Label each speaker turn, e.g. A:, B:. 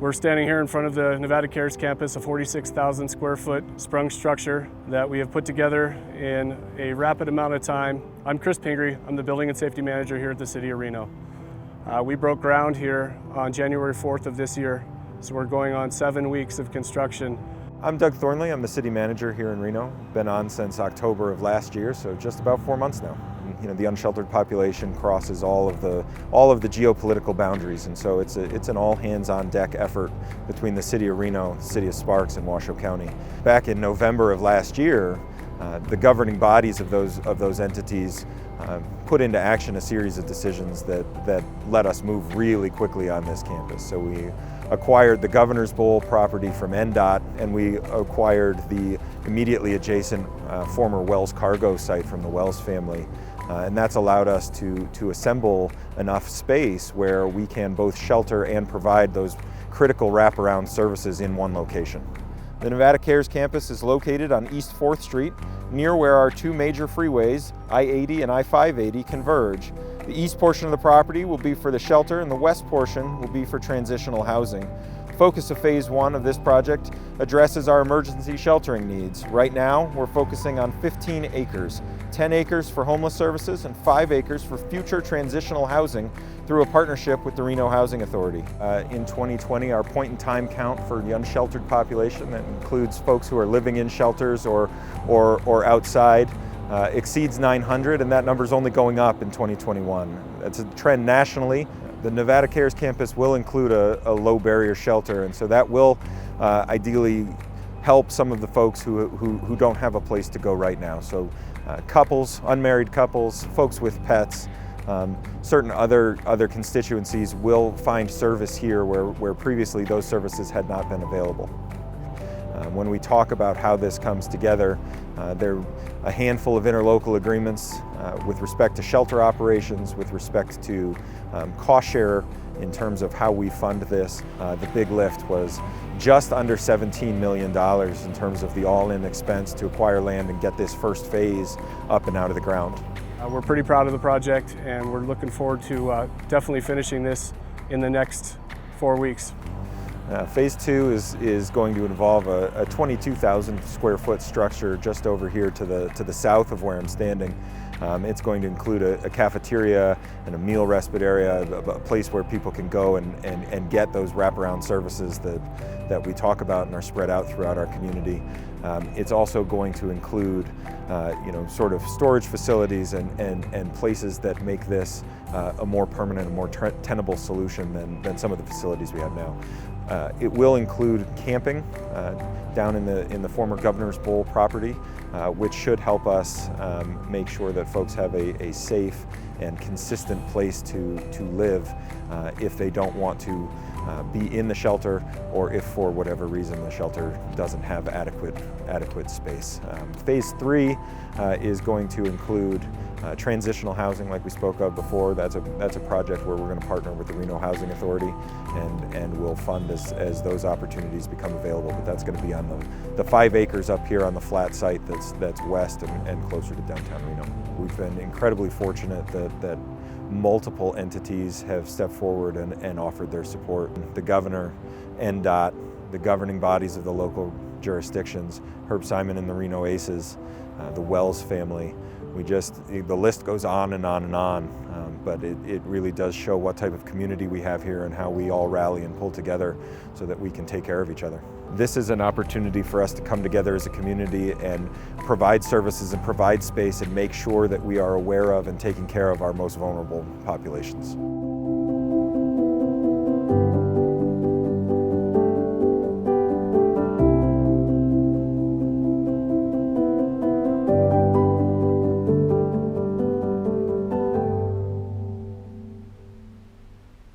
A: We're standing here in front of the Nevada Cares campus, a 46,000 square foot sprung structure that we have put together in a rapid amount of time. I'm Chris Pingree. I'm the Building and Safety Manager here at the City of Reno. We broke ground here on January 4th of this year, so we're going on 7 weeks of construction.
B: I'm Doug Thornley. I'm the City Manager here in Reno. Been on since October of last year, so just about 4 months now. You know, the unsheltered population crosses all of the geopolitical boundaries, and so it's an all hands on deck effort between the City of Reno, the City of Sparks, and Washoe County. Back in November of last year, the governing bodies of those entities put into action a series of decisions that let us move really quickly on this campus. So we acquired the Governor's Bowl property from NDOT, and we acquired the immediately adjacent former Wells Cargo site from the Wells family. And that's allowed us to assemble enough space where we can both shelter and provide those critical wraparound services in one location. The Nevada Cares campus is located on East 4th Street, near where our two major freeways, I-80 and I-580, converge. The east portion of the property will be for the shelter, and the west portion will be for transitional housing. The focus of Phase 1 of this project addresses our emergency sheltering needs. Right now, we're focusing on 15 acres, 10 acres for homeless services and 5 acres for future transitional housing through a partnership with the Reno Housing Authority. In 2020, our point-in-time count for the unsheltered population, that includes folks who are living in shelters or outside, exceeds 900, and that number is only going up in 2021. That's a trend nationally. The Nevada Cares campus will include a low barrier shelter, and so that will ideally help some of the folks who don't have a place to go right now. So couples, unmarried couples, folks with pets, certain other constituencies will find service here where previously those services had not been available. When we talk about how this comes together, there are a handful of interlocal agreements with respect to shelter operations, with respect to cost share in terms of how we fund this. The big lift was just under $17 million in terms of the all-in expense to acquire land and get this first phase up and out of the ground.
A: We're pretty proud of the project, and we're looking forward to definitely finishing this in the next 4 weeks.
B: Phase 2 is going to involve a 22,000 square foot structure just over here to the south of where I'm standing. It's going to include a cafeteria and a meal respite area, a place where people can go and get those wraparound services that we talk about and are spread out throughout our community. It's also going to include sort of storage facilities and places that make this a more permanent, a more tenable solution than some of the facilities we have now. It will include camping down in the former Governor's Bowl property, which should help us make sure that folks have a safe and consistent place to live if they don't want to be in the shelter, or if for whatever reason the shelter doesn't have adequate space. Phase 3 is going to include transitional housing, like we spoke of before. That's a project where we're going to partner with the Reno Housing Authority, and we'll fund as those opportunities become available. But that's going to be on the 5 acres up here on the flat site that's west and closer to downtown Reno. We've been incredibly fortunate that multiple entities have stepped forward and offered their support. The governor, NDOT, the governing bodies of the local jurisdictions, Herb Simon and the Reno Aces, the Wells family. The list goes on and on and on, but it really does show what type of community we have here and how we all rally and pull together so that we can take care of each other. This is an opportunity for us to come together as a community and provide services and provide space and make sure that we are aware of and taking care of our most vulnerable populations.